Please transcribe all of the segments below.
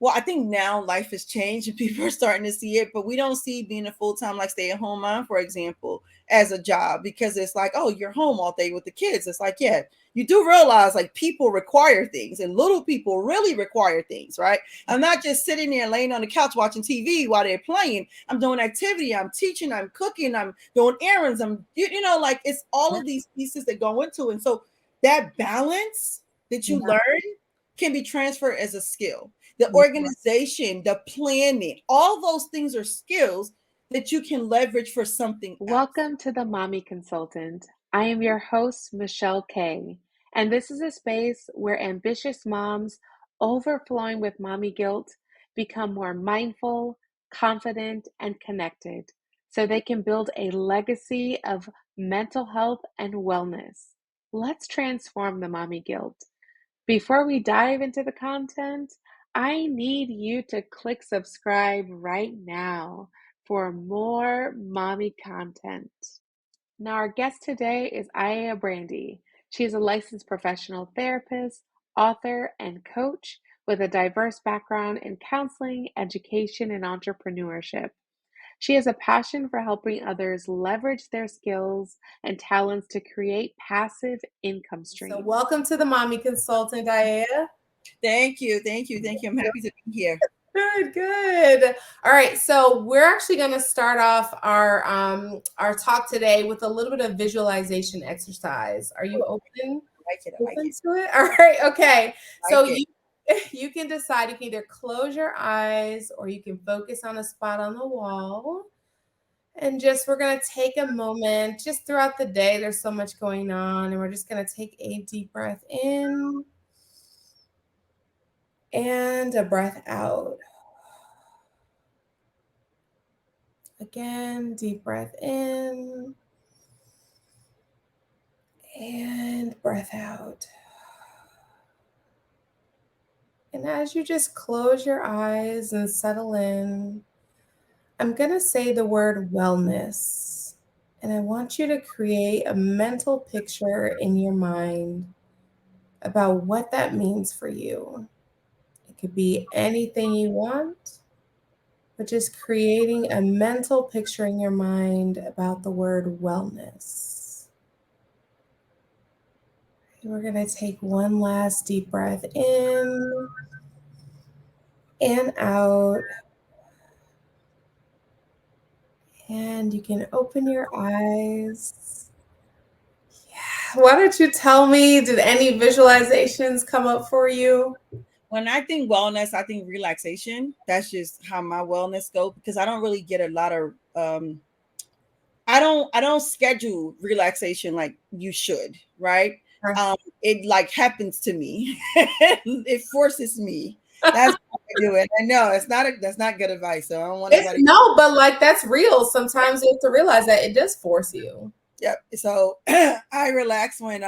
Well, I think now life has changed and people are starting to see it, but we don't see being a full-time like stay-at-home mom, for example, as a job because it's like, oh, you're home all day with the kids. It's like, yeah, you do realize like people require things and little people really require things, right? I'm not just sitting there laying on the couch watching TV while they're playing. I'm doing activity, I'm teaching, I'm cooking, I'm doing errands, like it's all of these pieces that go into it. And so that balance that you learn can be transferred as a skill. The organization, the planning, all those things are skills that you can leverage for something else. Welcome to the Mommy Consultant. I am your host, Michelle Kay, and this is a space where ambitious moms overflowing with mommy guilt become more mindful, confident, and connected so they can build a legacy of mental health and wellness. Let's transform the mommy guilt. Before we dive into the content, I need you to click subscribe right now for more mommy content. Now, our guest today is Iyea Brandy. She is a licensed professional therapist, author, and coach with a diverse background in counseling, education, and entrepreneurship. She has a passion for helping others leverage their skills and talents to create passive income streams. So welcome to the Mommy Consultant, Iyea. Thank you. I'm happy to be here. Good. All right, so we're actually going to start off our talk today with a little bit of visualization exercise. Are you open? I like it. To it? All right. Okay. So you can decide. You can either close your eyes or you can focus on a spot on the wall. And we're going to take a moment just throughout the day. There's so much going on, and we're just going to take a deep breath in and a breath out. Again, deep breath in and breath out. And as you just close your eyes and settle in, I'm going to say the word wellness. And I want you to create a mental picture in your mind about what that means for you. It could be anything you want, but just creating a mental picture in your mind about the word wellness. And we're going to take one last deep breath in and out. And you can open your eyes. Yeah. Why don't you tell me, did any visualizations come up for you? When I think wellness, I think relaxation. That's just how my wellness goes because I don't really get a lot of I don't schedule relaxation like you should, right? It like happens to me. It forces me. That's what I do it. I know that's not good advice. So I don't want anybody. No, but like that's real. Sometimes you have to realize that it does force you. Yep. So I relax when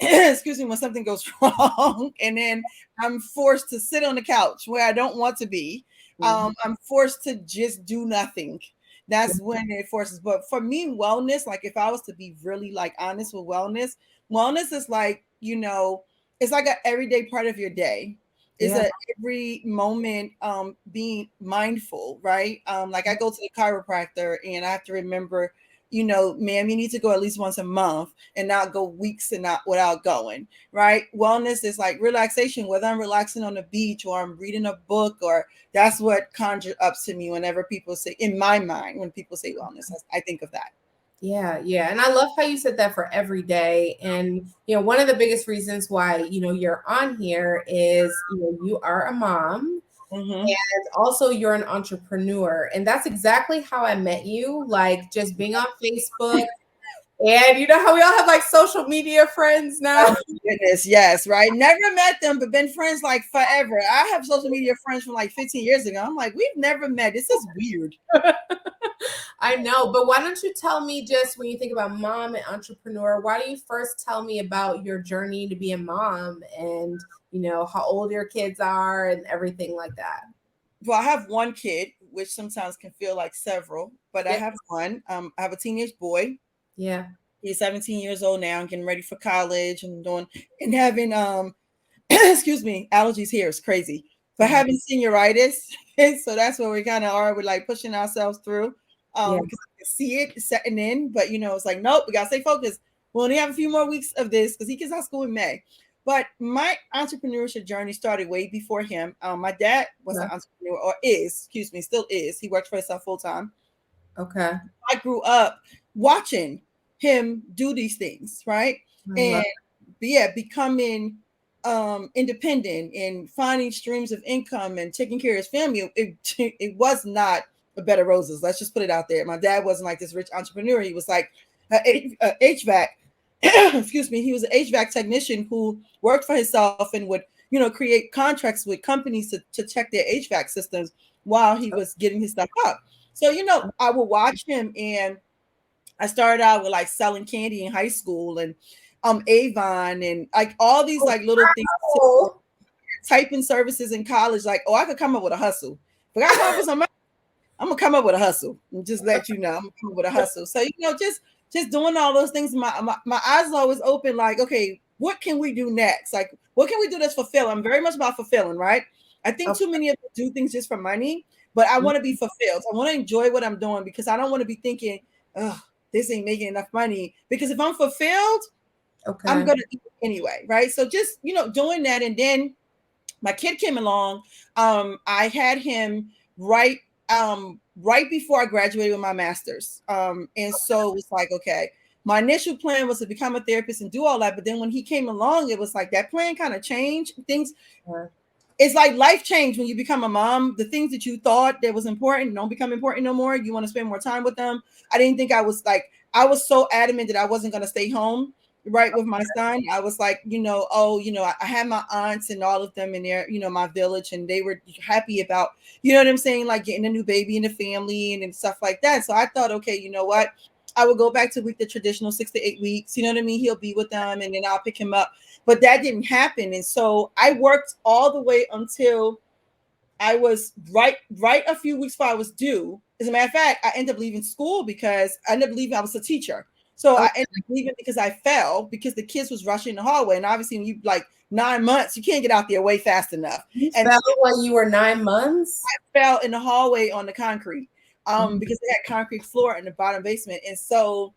excuse me, when something goes wrong, and then I'm forced to sit on the couch where I don't want to be. I'm forced to just do nothing. That's when it forces. But for me, wellness, like if I was to be really like honest with wellness is like, it's like an everyday part of your day. It's every moment being mindful, right? Like I go to the chiropractor and I have to remember, ma'am, you need to go at least once a month and not go weeks and not without going, right? Wellness is like relaxation, whether I'm relaxing on the beach or I'm reading a book, or that's what conjures up to me whenever people say, in my mind, when people say wellness, I think of that. Yeah. And I love how you said that for every day. And, one of the biggest reasons why, you're on here is, you are a mom. And also you're an entrepreneur. And that's exactly how I met you, like just being on Facebook. And you know how we all have like social media friends now? Oh, goodness, yes, right. Never met them, but been friends like forever. I have social media friends from like 15 years ago. I'm like, we've never met. This is weird. I know, but why don't you tell me, just when you think about mom and entrepreneur, why don't you first tell me about your journey to be a mom and, how old your kids are and everything like that? Well, I have one kid, which sometimes can feel like several, but I have one. I have a teenage boy. Yeah. He's 17 years old now and getting ready for college and having excuse me, allergies here is crazy. for having senioritis. So that's where we kind of are. We're like pushing ourselves through Yeah. because I can see it setting in. But, it's like, nope, we got to stay focused. We only have a few more weeks of this because he gets out of school in May. But my entrepreneurship journey started way before him. My dad was an entrepreneur, or excuse me, still is. He works for himself full time. Okay. I grew up watching him do these things, right? And becoming independent and finding streams of income and taking care of his family. It was not a bed of roses. Let's just put it out there. My dad wasn't like this rich entrepreneur. He was like a HVAC. Excuse me. He was an HVAC technician who worked for himself and would, create contracts with companies to check their HVAC systems while he was getting his stuff up. So, I would watch him, and I started out with like selling candy in high school and Avon and like all these like little things, typing services in college. Like, I could come up with a hustle. But I come up with some, I'm gonna come up with a hustle and just let you know I'm gonna come up with a hustle. So just doing all those things. My eyes are always open. Like, okay, what can we do next? Like, what can we do that's fulfilling? I'm very much about fulfilling, right? I think too many of us do things just for money, but I want to be fulfilled. I want to enjoy what I'm doing because I don't want to be thinking, oh, this ain't making enough money. Because if I'm fulfilled, I'm gonna eat anyway, right? So just doing that, and then my kid came along. I had him right before I graduated with my master's, and so it was like, okay, my initial plan was to become a therapist and do all that, but then when he came along, it was like that plan kind of changed things. It's like life changed when you become a mom. The things that you thought that was important don't become important no more. You want to spend more time with them. I didn't think I was so adamant that I wasn't going to stay home, right, with my son. I was like, I had my aunts and all of them in there, my village, and they were happy about, what I'm saying, like getting a new baby in the family and stuff like that. So I thought, okay, you know what? I would go back to the traditional 6 to 8 weeks. You know what I mean? He'll be with them and then I'll pick him up. But that didn't happen. And so I worked all the way until I was right a few weeks before I was due. As a matter of fact, I ended up leaving school because I ended up leaving. I was a teacher. So I ended up leaving because I fell because the kids was rushing the hallway. And obviously when you like 9 months, you can't get out there way fast enough. You fell when you were 9 months? I fell in the hallway on the concrete because they had concrete floor in the bottom basement. And so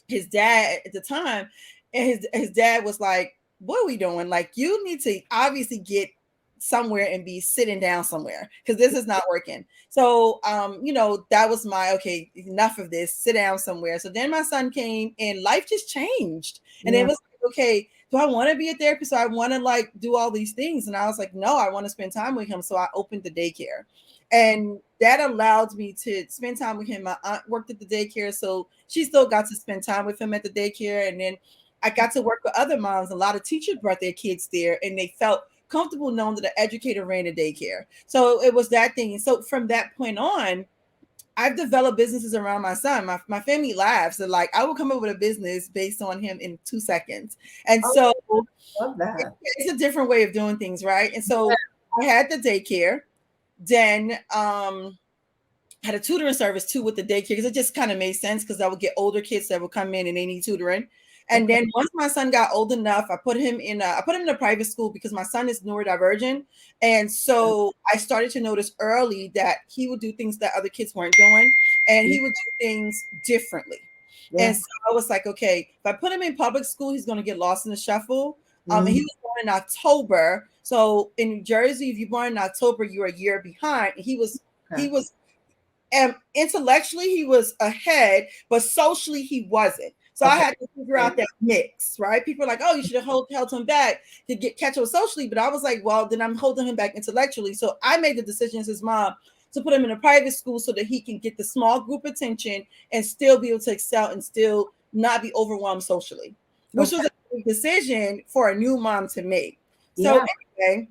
his dad at the time, and his dad was like, what are we doing? Like, you need to obviously get somewhere and be sitting down somewhere because this is not working. So, that was okay, enough of this, sit down somewhere. So then my son came and life just changed. And it was like, okay, do I want to be a therapist? So I want to like do all these things. And I was like, no, I want to spend time with him. So I opened the daycare. And that allowed me to spend time with him. My aunt worked at the daycare, so she still got to spend time with him at the daycare. And then I got to work with other moms. A lot of teachers brought their kids there, and they felt comfortable knowing that an educator ran a daycare. So it was that thing. And so from that point on, I've developed businesses around my son. My family laughs. And like, I will come up with a business based on him in 2 seconds. And so love that. it's a different way of doing things, right? And so I had the daycare. Then had a tutoring service too with the daycare because it just kind of made sense because I would get older kids that would come in and they need tutoring. And then once my son got old enough, I put him in a private school because my son is neurodivergent. And so I started to notice early that he would do things that other kids weren't doing, and he would do things differently. And so I was like, okay, if I put him in public school, he's going to get lost in the shuffle. And he was born in October. So in New Jersey, if you're born in October, you're a year behind. And he was intellectually he was ahead, but socially he wasn't. So I had to figure out that mix, right? People are like, oh, you should have held him back to catch him socially. But I was like, well, then I'm holding him back intellectually. So I made the decision as his mom to put him in a private school so that he can get the small group attention and still be able to excel and still not be overwhelmed socially, which was a big decision for a new mom to make. So anyway,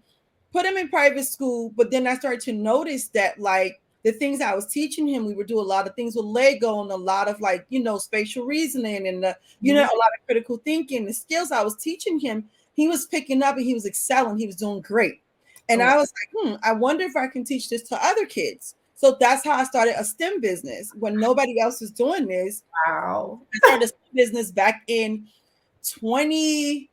put him in private school. But then I started to notice that like, the things I was teaching him, we would do a lot of things with Lego and a lot of like, spatial reasoning and, a lot of critical thinking. The skills I was teaching him, he was picking up and he was excelling. He was doing great. And I was like, I wonder if I can teach this to other kids. So that's how I started a STEM business when nobody else was doing this. Wow. I started a STEM business back in 2011,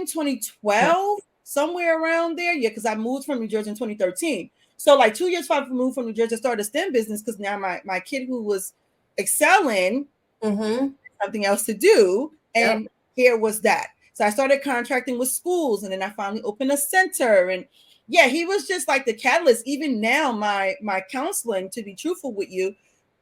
2012. somewhere around there. Yeah, because I moved from New Jersey in 2013. So like 2 years before I moved from New Jersey, I started a STEM business because now my kid who was excelling something else to do. Yep. And here was that. So I started contracting with schools, and then I finally opened a center. And yeah, he was just like the catalyst. Even now, my counseling, to be truthful with you,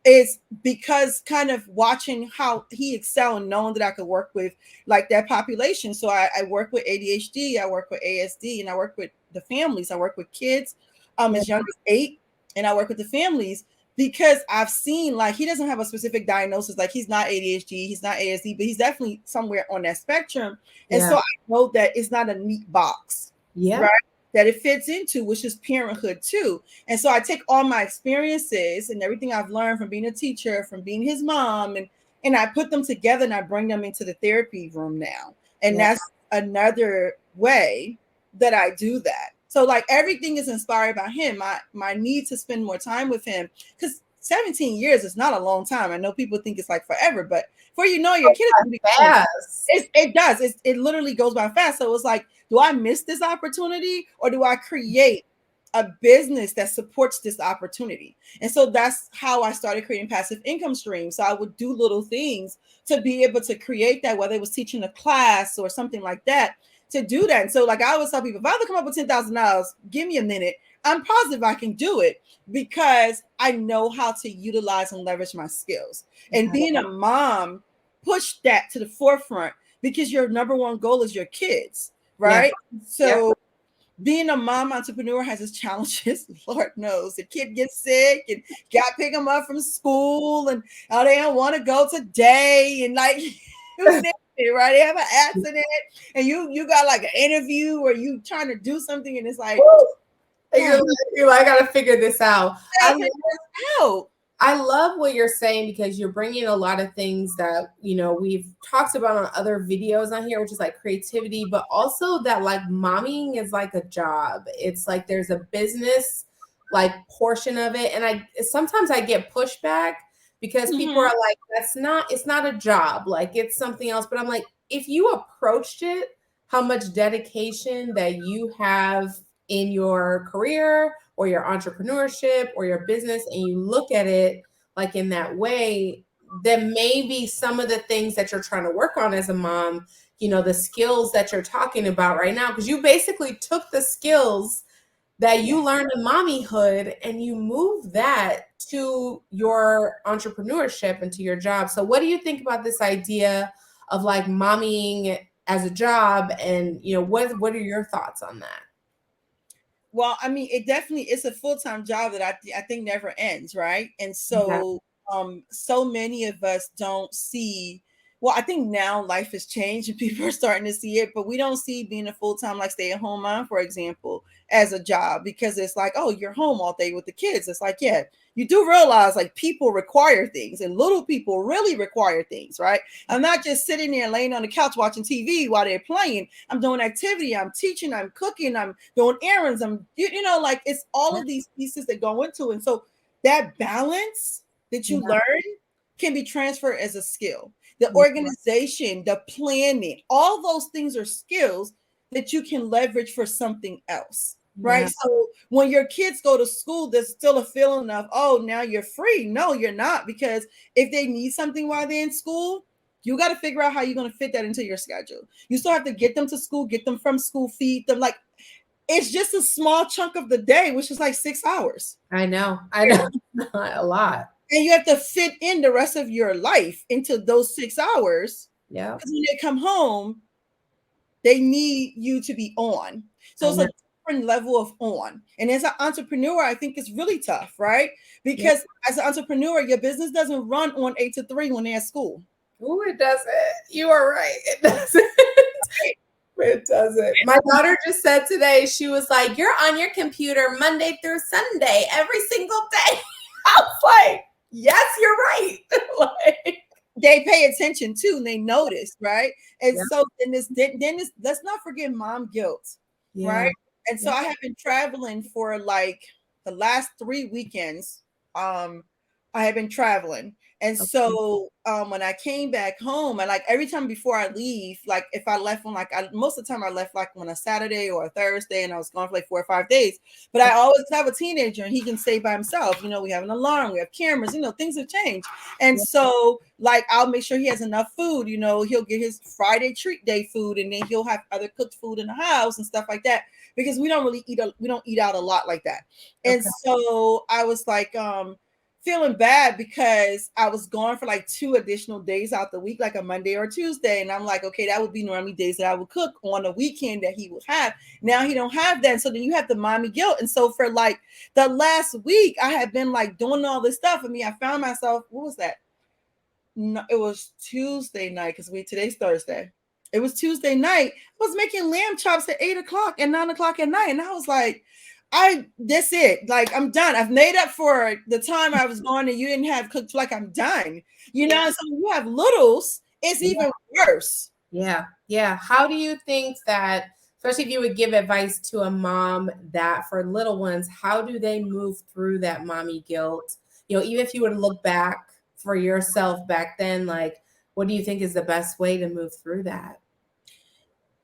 is because kind of watching how he excelled and knowing that I could work with like that population. So I work with ADHD, I work with ASD, and I work with the families. I work with kids Yeah. as young as 8, and I work with the families because I've seen like he doesn't have a specific diagnosis. Like he's not ADHD, he's not ASD, but he's definitely somewhere on that spectrum. And Yeah. so I know that it's not a neat box, Yeah. right? That it fits into, which is parenthood too. And so I take all my experiences and everything I've learned from being a teacher, from being his mom, and I put them together and I bring them into the therapy room now. And Yeah. that's another way that I do that. So like everything is inspired by him. My need to spend more time with him, because 17 years is not a long time. I know people think it's like forever, but before you know, your kid is going to be Fast. it does. It literally goes by fast. So it's like, do I miss this opportunity or do I create a business that supports this opportunity? And so that's how I started creating passive income streams. So I would do little things to be able to create that, whether it was teaching a class or something like that, to do that. And so, like I always tell people, if I ever come up with $10,000, give me a minute. I'm positive I can do it because I know how to utilize and leverage my skills. And being a mom, push that to the forefront because your number one goal is your kids, Yeah. right? Yeah. So being a mom entrepreneur has its challenges. Lord knows the kid gets sick and got to pick them up from school, and oh, they don't want to go today, and like you name it, right? They have an accident, and you got like an interview or you trying to do something, and it's like, Woo! oh, You're like, I gotta figure this out. I figure this out. I love what you're saying because you're bringing a lot of things that, we've talked about on other videos on here, which is like creativity, but also that like momming is like a job. It's like there's a business like portion of it. And sometimes I get pushback because people are like, it's not a job. Like it's something else. But I'm like, if you approached it, how much dedication that you have in your career or your entrepreneurship or your business, and you look at it like in that way, then maybe some of the things that you're trying to work on as a mom, the skills that you're talking about right now, because you basically took the skills that you learned in mommyhood and you move that to your entrepreneurship and to your job. So what do you think about this idea of like mommying as a job? And what are your thoughts on that? Well, I mean, it definitely is a full-time job that I think never ends, right? And Yeah. so so many of us don't see, well, I think now life has changed and people are starting to see it, but we don't see being a full-time like stay-at-home mom, for example, as a job, because it's like, oh, you're home all day with the kids. It's like, yeah, you do realize like people require things and little people really require things, right? I'm not just sitting there laying on the couch watching TV while they're playing. I'm doing activity, I'm teaching, I'm cooking, I'm doing errands, I'm like it's all of these pieces that go into it. And so that balance that you learn can be transferred as a skill. The organization, the planning, all those things are skills that you can leverage for something else. Right. Yeah. So when your kids go to school, there's still a feeling of, oh, now you're free. No, you're not. Because if they need something while they're in school, you got to figure out how you're going to fit that into your schedule. You still have to get them to school, get them from school, feed them. Like it's just a small chunk of the day, which is like 6 hours. I know. A lot. And you have to fit in the rest of your life into those 6 hours. Yeah. Because when they come home, they need you to be on. So it's a different level of on. And as an entrepreneur, I think it's really tough, right? Because as an entrepreneur, your business doesn't run on 8 to 3 when they're at school. Oh, it doesn't. You are right. It doesn't. It doesn't. My daughter just said today, she was like, you're on your computer Monday through Sunday every single day. I was like, yes, you're right. Like, they pay attention too, and they notice, right? And so then let's not forget mom guilt, right? And so I have been traveling for like the last 3 weekends I had been traveling. And Okay. so when I came back home, and like every time before I leave, like if I left on most of the time I left like on a Saturday or a Thursday, and I was gone for like 4 or 5 days. But I always have a teenager and he can stay by himself. You know, we have an alarm, we have cameras, you know, things have changed. And Yeah. so like I'll make sure he has enough food, you know, he'll get his Friday treat day food, and then he'll have other cooked food in the house and stuff like that. Because we don't really we don't eat out a lot like that. And Okay. so I was like, feeling bad because I was gone for like 2 additional days out the week, like a Monday or Tuesday. And I'm like, okay, that would be normally days that I would cook on a weekend that he would have. Now he don't have that. And so then you have the mommy guilt. And so for like the last week, I had been like doing all this stuff. I mean, I found myself, what was that? No, it was Tuesday night because today's Thursday. It was Tuesday night. I was making lamb chops at 8 o'clock and 9 o'clock at night. And I was like, that's it. Like, I'm done. I've made up for the time I was gone and you didn't have cooked. Like, I'm done. You know, so when you have littles, it's even worse. Yeah. Yeah. How do you think that, especially if you would give advice to a mom that for little ones, how do they move through that mommy guilt? You know, even if you would look back for yourself back then, like, what do you think is the best way to move through that?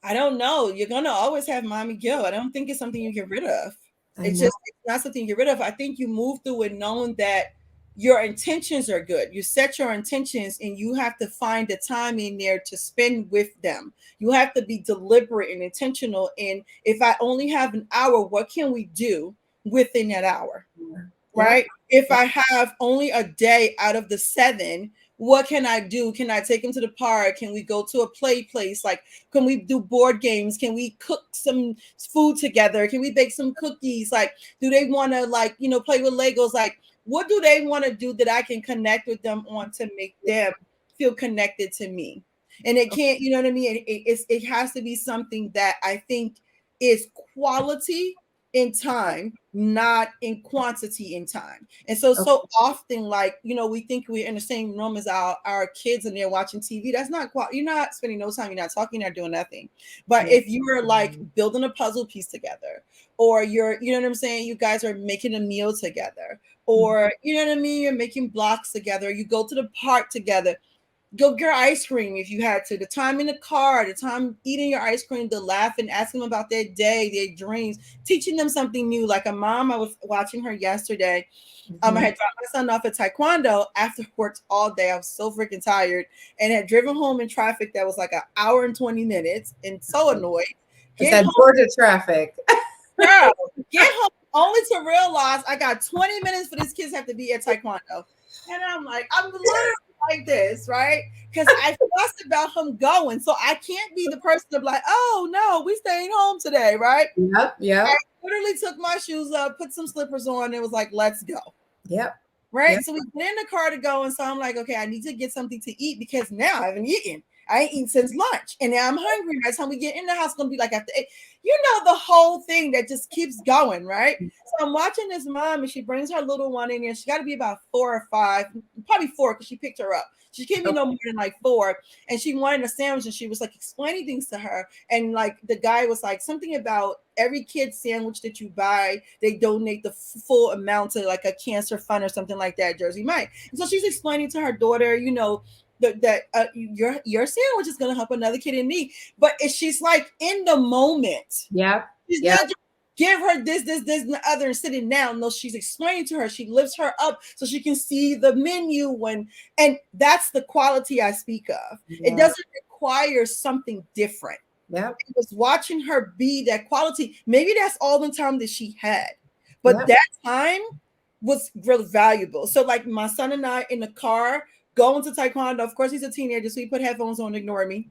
I don't know. You're gonna always have mommy guilt. I don't think it's something you get rid of. I It's know. just it's not something you get rid of. I think you move through it knowing that your intentions are good. You set your intentions and you have to find the time in there to spend with them. You have to be deliberate and intentional. And if I only have an hour, what can we do within that hour? Yep. Right? If Yep. I have only a day out of the 7, what can I do? Can I take him to the park? Can we go to a play place? Like, can we do board games? Can we cook some food together? Can we bake some cookies? Like, do they want to, like, you know, play with Legos? Like, what do they want to do that I can connect with them on to make them feel connected to me? And it can't, you know what I mean? It has to be something that I think is quality in time, not in quantity in time. And so Okay. so often, like, you know, we think we're in the same room as our kids and they're watching TV. That's not you're not spending no time, you're not talking, you're not doing nothing. But Yeah. if you are like building a puzzle piece together, or you're, you know what I'm saying, you guys are making a meal together, or you know what I mean, you're making blocks together, you go to the park together, go get ice cream if you had to. The time in the car, the time eating your ice cream, the laughing, asking them about their day, their dreams, teaching them something new. Like a mom, I was watching her yesterday. I had dropped my son off at Taekwondo after worked all day. I was so freaking tired and had driven home in traffic that was like an hour and 20 minutes and so annoyed. It's Get that home, Georgia traffic. girl, get home only to realize I got 20 minutes for these kids have to be at Taekwondo. And I'm like, I'm literally like this, right? Because I fussed about him going. So I can't be the person to be like, oh no, we staying home today, right? Yep. I Yep. literally took my shoes up, put some slippers on, and it was like, let's go. Yep. Right. Yep. So we get in the car to go. And so I'm like, okay, I need to get something to eat because now I haven't eaten. I ain't eaten since lunch. And now I'm hungry. By the time we get in the house, it's gonna be like after 8. You know, the whole thing that just keeps going, right? So I'm watching this mom and she brings her little one in there. She got to be about 4 or 5, probably 4, because she picked her up. She can't be no more than like 4. And she wanted a sandwich and she was like explaining things to her. And like the guy was like something about every kid's sandwich that you buy, they donate the full amount to like a cancer fund or something like that, Jersey Mike. And so she's explaining to her daughter, you know, that your sandwich is going to help another kid in need. But she's like in the moment. Yep. She's Yep. not just give her this, and the other and sitting down. No, she's explaining to her. She lifts her up so she can see the menu and that's the quality I speak of. Yeah. It doesn't require something different. Yep. It was watching her be that quality. Maybe that's all the time that she had, but Yep. that time was really valuable. So like my son and I in the car going to Taekwondo. Of course, he's a teenager, so he put headphones on, ignore me.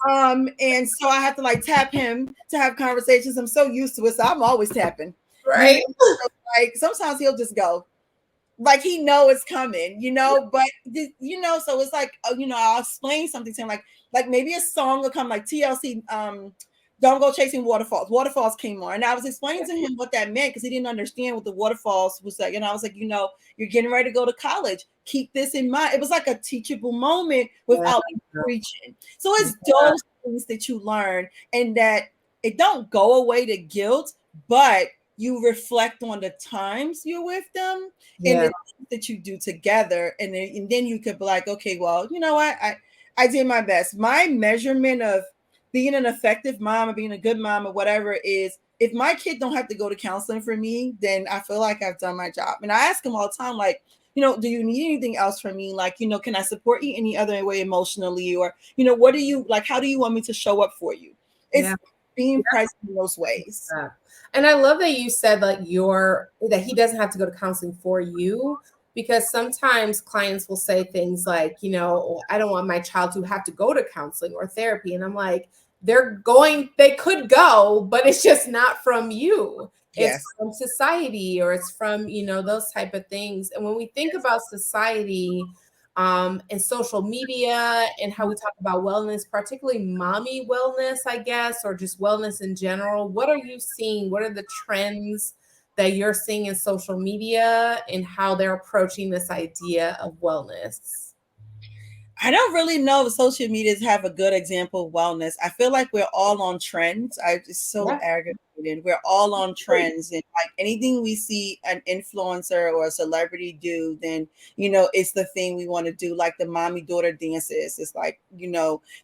And so I have to like tap him to have conversations. I'm so used to it, so I'm always tapping. You know, Right. so, like sometimes he'll just go, like he know it's coming, you know. But you know, so it's like you know, I'll explain something to him, like maybe a song will come, like TLC. Don't go chasing waterfalls. Waterfalls came on, and I was explaining to him what that meant because he didn't understand what the waterfalls was like. And I was like, you know, you're getting ready to go to college. Keep this in mind. It was like a teachable moment without preaching. So it's Yeah. those things that you learn, and that it don't go away the guilt, but you reflect on the times you're with them and the Yeah. things that you do together. And then you could be like, okay, well, you know what? I did my best. My measurement of being an effective mom or being a good mom or whatever is if my kid don't have to go to counseling for me, then I feel like I've done my job. And I ask them all the time, like, do you need anything else from me? Like, can I support you any other way emotionally? Or, what do you like? How do you want me to show up for you? Yeah. It's being present in those ways. Yeah. And I love that you said like that he doesn't have to go to counseling for you, because sometimes clients will say things like, "Oh, I don't want my child to have to go to counseling or therapy." And I'm like, they could go, but it's just not from you. It's Yes. from society, or it's from, those type of things. And when we think about society, and social media and how we talk about wellness, particularly mommy wellness, I guess, or just wellness in general. What are you seeing? What are the trends that you're seeing in social media and how they're approaching this idea of wellness? I don't really know if social medias have a good example of wellness. I feel like we're all on trends. I just so Yeah. aggravated. We're all on trends, and like anything we see an influencer or a celebrity do, then it's the thing we want to do. Like the mommy daughter dances. It's like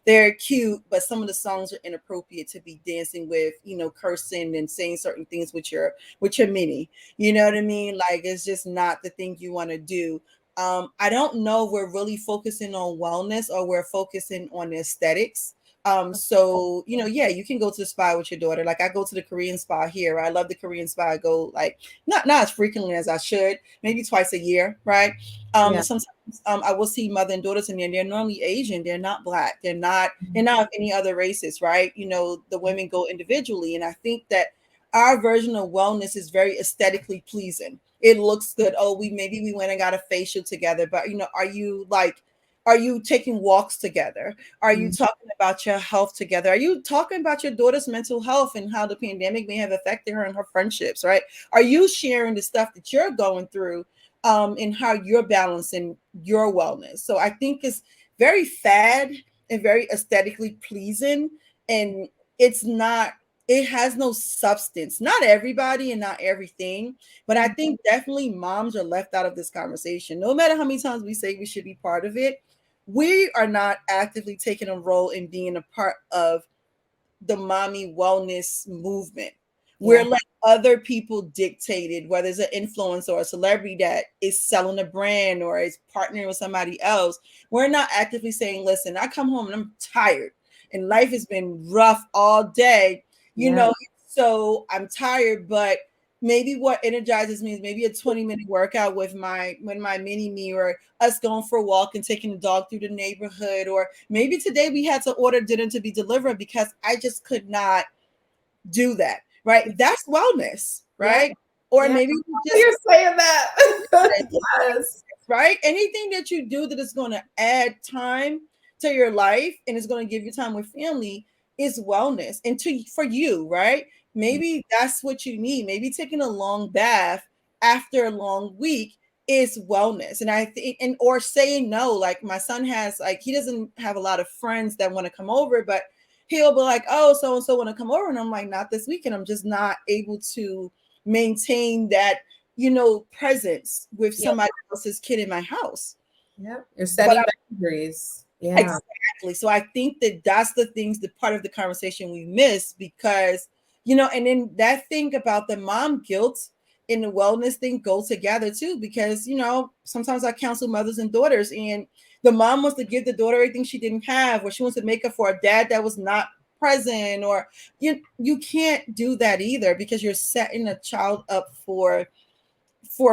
they're cute, but some of the songs are inappropriate to be dancing with. Cursing and saying certain things with your mini. You know what I mean? Like it's just not the thing you want to do. I don't know if we're really focusing on wellness or we're focusing on aesthetics. So yeah, you can go to the spa with your daughter. Like I go to the Korean spa here. I love the Korean spa. I go like not as frequently as I should, maybe twice a year, right? Yeah. Sometimes I will see mother and daughters in there. And they're normally Asian. They're not black. They're not of any other races, right? The women go individually, and I think that our version of wellness is very aesthetically pleasing. It looks good. Oh, we went and got a facial together, but are you taking walks together? Are you Mhm. talking about your health together? Are you talking about your daughter's mental health and how the pandemic may have affected her and her friendships, right? Are you sharing the stuff that you're going through and how you're balancing your wellness? So I think it's very fad and very aesthetically pleasing, and it's not it has no substance. Not everybody and not everything, but I think definitely moms are left out of this conversation. No matter how many times we say we should be part of it, we are not actively taking a role in being a part of the mommy wellness movement. We're Yeah. letting other people dictate it, whether it's an influencer or a celebrity that is selling a brand or is partnering with somebody else. We're not actively saying, listen, I come home and I'm tired and life has been rough all day, you Yeah. know, so I'm tired, but maybe what energizes me is maybe a 20-minute workout with my mini me, or us going for a walk and taking the dog through the neighborhood, or maybe today we had to order dinner to be delivered because I just could not do that, right? That's wellness, Yeah. right? Or Yeah. maybe we just You're saying that. Yes. right? Anything that you do that is going to add time to your life and is going to give you time with family is wellness. And for you, right? Maybe that's what you need. Maybe taking a long bath after a long week is wellness. And I think, and or saying no. Like my son has, like he doesn't have a lot of friends that want to come over, but he'll be like, "Oh, so and so want to come over," and I'm like, "Not this weekend. I'm just not able to maintain that presence with Yeah. somebody else's kid in my house." Yeah. You're But setting boundaries. Yeah. exactly. So I think that that's the part of the conversation we miss because, and then that thing about the mom guilt and the wellness thing go together too, because, sometimes I counsel mothers and daughters, and the mom wants to give the daughter everything she didn't have, or she wants to make up for a dad that was not present, or you can't do that either, because you're setting a child up for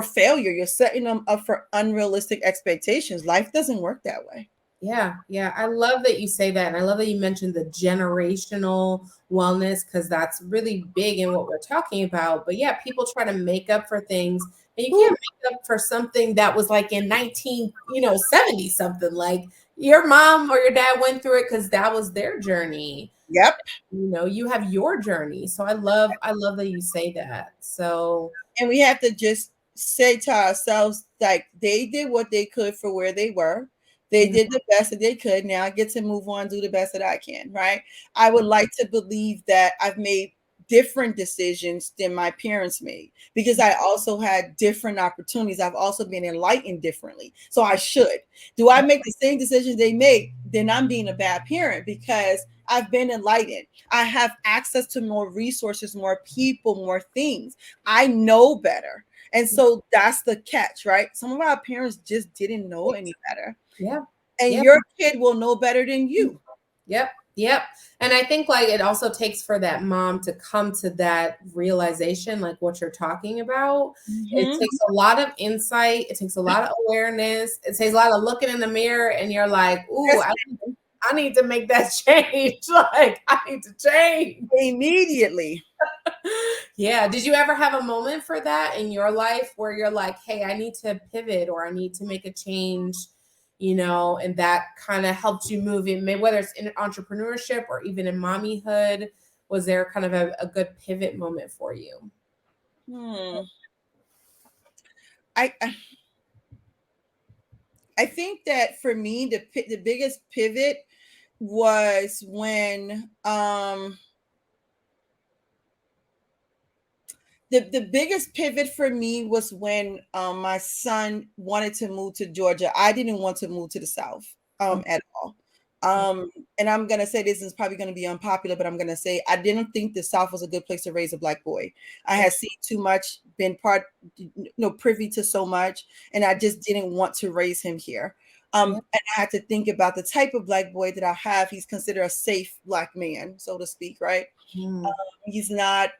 failure. You're setting them up for unrealistic expectations. Life doesn't work that way. Yeah, yeah. I love that you say that. And I love that you mentioned the generational wellness, because that's really big in what we're talking about. But yeah, people try to make up for things. And you can't make up for something that was like in 1970 something. Like your mom or your dad went through it because that was their journey. Yep. You have your journey. So I love that you say that. So And we have to just say to ourselves, like, they did what they could for where they were. They yeah, did the best that they could. Now I get to move on, do the best that I can, right? I would like to believe that I've made different decisions than my parents made because I also had different opportunities. I've also been enlightened differently. So I should. Do I make the same decisions they make? Then I'm being a bad parent because I've been enlightened. I have access to more resources, more people, more things. I know better. And so that's the catch, right? Some of our parents just didn't know any better. Yeah. And Yep. your kid will know better than you. Yep. Yep. And I think like it also takes for that mom to come to that realization, like what you're talking about. It Mm-hmm. takes a lot of insight. It takes a lot of awareness. It takes a lot of looking in the mirror and you're like, ooh, Yes, I need to make that change. Like I need to change. immediately. Yeah. Did you ever have a moment for that in your life where you're like, hey, I need to pivot or I need to make a change, and that kind of helped you move in, maybe whether it's in entrepreneurship or even in mommyhood? Was there kind of a good pivot moment for you? Hmm. I I think that for me the biggest pivot was when the biggest pivot for me was when my son wanted to move to Georgia. I didn't want to move to the South at all. And I'm gonna say this is probably gonna be unpopular, but I'm gonna say I didn't think the South was a good place to raise a black boy. I had seen too much, been privy to so much, and I just didn't want to raise him here. Yeah. And I had to think about the type of black boy that I have. He's considered a safe black man, so to speak, right? Mm. He's not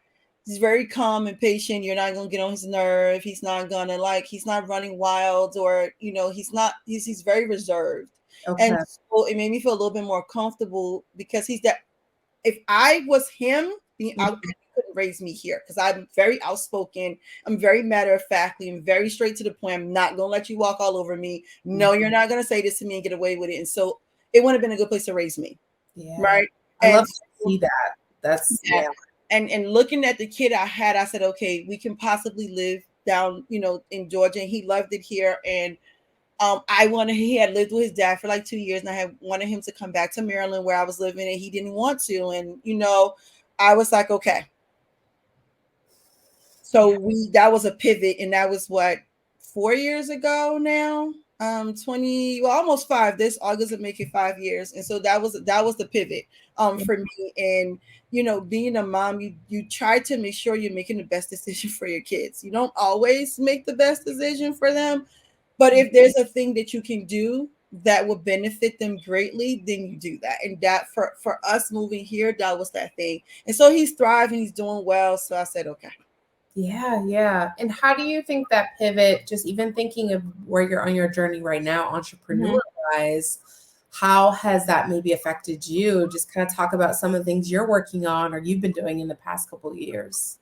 he's very calm and patient. You're not gonna get on his nerve. He's not gonna he's not running wild or he's very reserved. And Okay. so it made me feel a little bit more comfortable because he's that if I was him, I couldn't raise me here because I'm very outspoken. I'm very matter of factly. I'm very straight to the point. I'm not gonna let you walk all over me. No, you're not gonna say this to me and get away with it. And so it wouldn't have been a good place to raise me, Yeah. right? I And love to see that. That's yeah. yeah. And looking at the kid I had, I said, okay, we can possibly live down, in Georgia. And he loved it here. And he had lived with his dad for like 2 years, and I had wanted him to come back to Maryland where I was living, and he didn't want to. And I was like, okay. Yeah. So that was a pivot, and that was what 4 years ago now. 20, well, almost five. This August will make it 5 years. And so that was the pivot for me. And being a mom, you try to make sure you're making the best decision for your kids. You don't always make the best decision for them, but if there's a thing that you can do that will benefit them greatly, then you do that. And that for us moving here, that was that thing. And so he's thriving, he's doing well. So I said, okay. Yeah, yeah. And how do you think that pivot, just even thinking of where you're on your journey right now, entrepreneur Mhm. wise, how has that maybe affected you? Just kind of talk about some of the things you're working on or you've been doing in the past couple of years.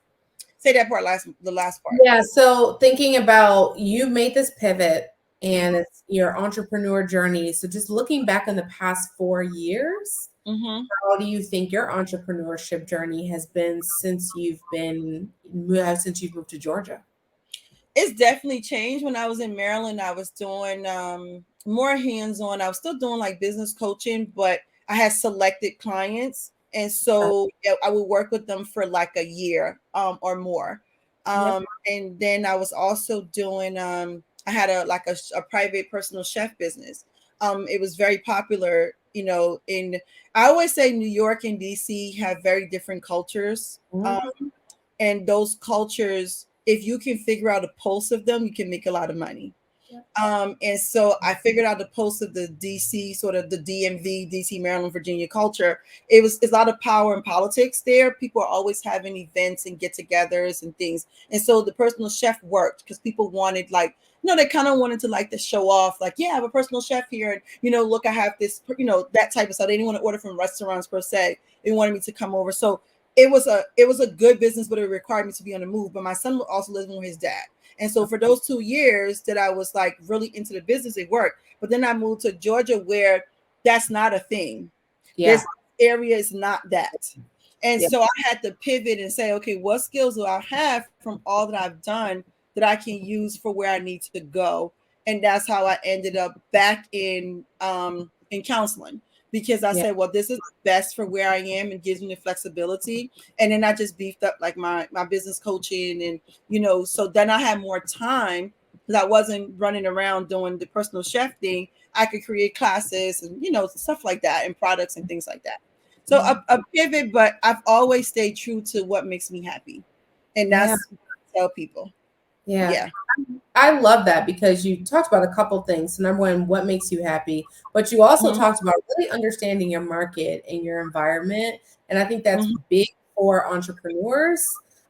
Say that part the last part. Yeah, so thinking about you made this pivot and it's your entrepreneur journey. So just looking back in the past 4 years, Mm-hmm. how do you think your entrepreneurship journey has been since you've moved to Georgia? It's definitely changed. When I was in Maryland, I was doing more hands-on. I was still doing like business coaching, but I had selected clients. And so yeah, I would work with them for like a year or more. Yep. And then I was also doing I had a private personal chef business. It was very popular, in I always say New York and DC have very different cultures. Mhm. And those cultures, if you can figure out a pulse of them, you can make a lot of money. Yep. And so I figured out the pulse of the DC, sort of the DMV, DC, Maryland, Virginia culture. It's a lot of power and politics there. People are always having events and get-togethers and things. And so the personal chef worked because people wanted they kind of wanted to to show off, like, yeah, I have a personal chef here. And, look, I have this, that type of stuff. They didn't want to order from restaurants per se. They wanted me to come over. So it was a good business, but it required me to be on the move. But my son was also living with his dad. And so for those 2 years that I was like really into the business, it worked. But then I moved to Georgia where that's not a thing. Yeah. This area is not that. And Yeah. so I had to pivot and say, okay, what skills do I have from all that I've done that I can use for where I need to go? And that's how I ended up back in counseling, because I said, well, this is best for where I am and gives me the flexibility. And then I just beefed up like my business coaching and, so then I had more time because I wasn't running around doing the personal chef thing. I could create classes and, stuff like that and products and things like that. So a pivot, but I've always stayed true to what makes me happy. And that's what I tell people. Yeah. I love that because you talked about a couple things. So number one, what makes you happy, but you also talked about really understanding your market and your environment. And I think that's big for entrepreneurs,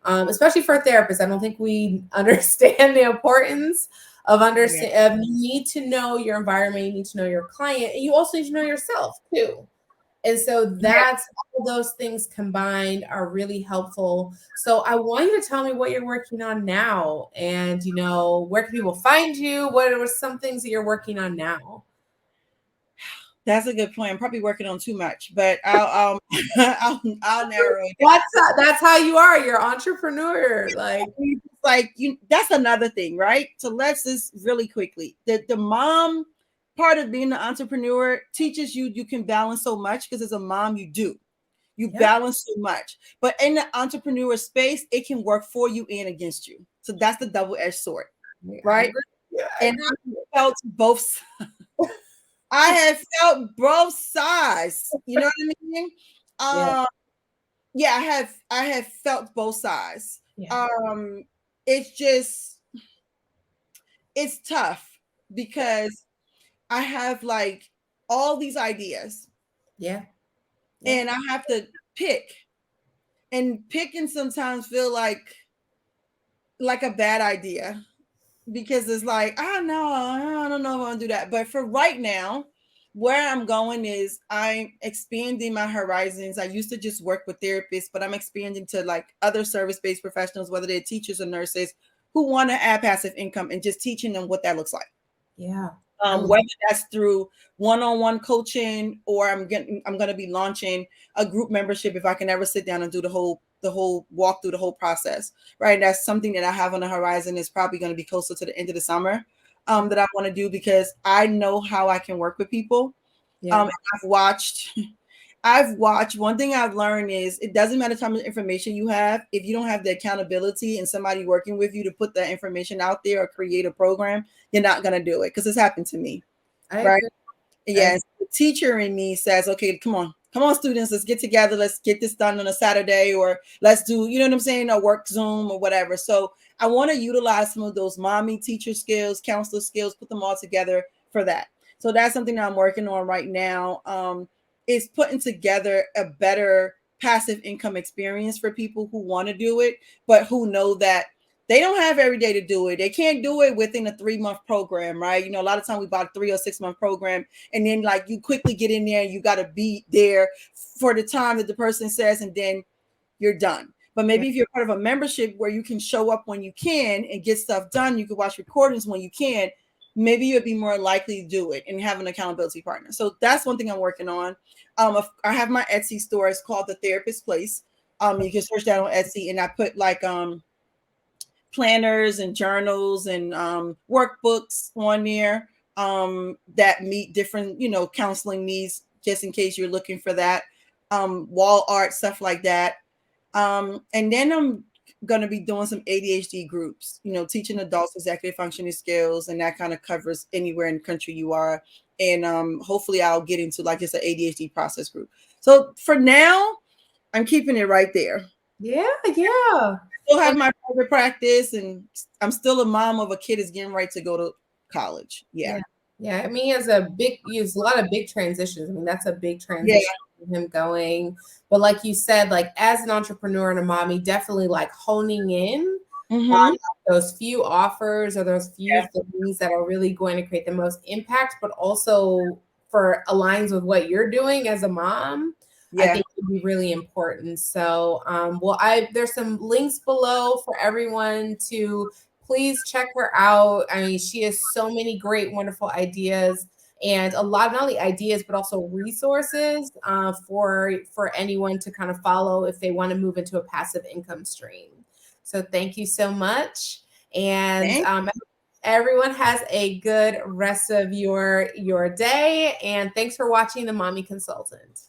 especially for therapists. I don't think we understand the importance of you need to know your environment, you need to know your client, and you also need to know yourself too. And so that's all those things combined are really helpful. So I want you to tell me what you're working on now and, where can people find you? What are some things that you're working on now? That's a good point. I'm probably working on too much, but I'll I'll narrow it down. That's how you are. You're an entrepreneur. That's another thing, right? So let's just really quickly. The mom part of being an entrepreneur teaches you can balance so much because as a mom, you balance so much. But in the entrepreneur space, it can work for you and against you. So that's the double-edged sword, right? And I felt both. I have felt both sides. You know what I mean? I have felt both sides. It's tough because I have like all these ideas. And I have to pick. And picking sometimes feel like a bad idea because it's like, I don't know if I want to do that. But for right now, where I'm going is I'm expanding my horizons. I used to just work with therapists, but I'm expanding to like other service-based professionals, whether they're teachers or nurses who want to add passive income and just teaching them what that looks like. Whether that's through one-on-one coaching or I'm going to be launching a group membership if I can ever sit down and do the whole walk through the whole process, right? That's something that I have on the horizon. Is probably going to be closer to the end of the summer that I want to do because I know how I can work with people. I've watched one thing I've learned is it doesn't matter how much information you have. If you don't have the accountability and somebody working with you to put that information out there or create a program, you're not going to do it because it's happened to me. Right. Yes. The teacher in me says, okay, come on, students, let's get together. Let's get this done on a Saturday or let's do, you know what I'm saying? A work Zoom or whatever. So I want to utilize some of those mommy teacher skills, counselor skills, put them all together for that. So that's something that I'm working on right now. Is putting together a better passive income experience for people who want to do it, but who know that they don't have every day to do it. They can't do it within a 3-month program, right? A lot of time we bought a 3 or 6 month program and then like you quickly get in there and you got to be there for the time that the person says, and then you're done. But maybe if you're part of a membership where you can show up when you can and get stuff done, you can watch recordings when you can, maybe you'd be more likely to do it and have an accountability partner. So that's one thing I'm working on. I have my Etsy store. It's called The Therapist Place. You can search that on Etsy, and I put like planners and journals and workbooks on there that meet different, counseling needs, just in case you're looking for that. Wall art, stuff like that. And then I'm going to be doing some ADHD groups, teaching adults executive functioning skills, and that kind of covers anywhere in the country you are. And hopefully I'll get into like just an ADHD process group. So for now, I'm keeping it right there. Yeah. I still have my private practice, and I'm still a mom of a kid that's getting ready to go to college. Yeah. I mean, he has a lot of big transitions. I mean, that's a big transition for him going. But like you said, like as an entrepreneur and a mommy, definitely like honing in on those few offers or those few things that are really going to create the most impact, but also for aligns with what you're doing as a mom. I think would be really important. So, there's some links below for everyone to please check her out. I mean, she has so many great, wonderful ideas and a lot of not only ideas, but also resources for anyone to kind of follow if they want to move into a passive income stream. So thank you so much. And Everyone has a good rest of your day. And thanks for watching The Mommy Consultant.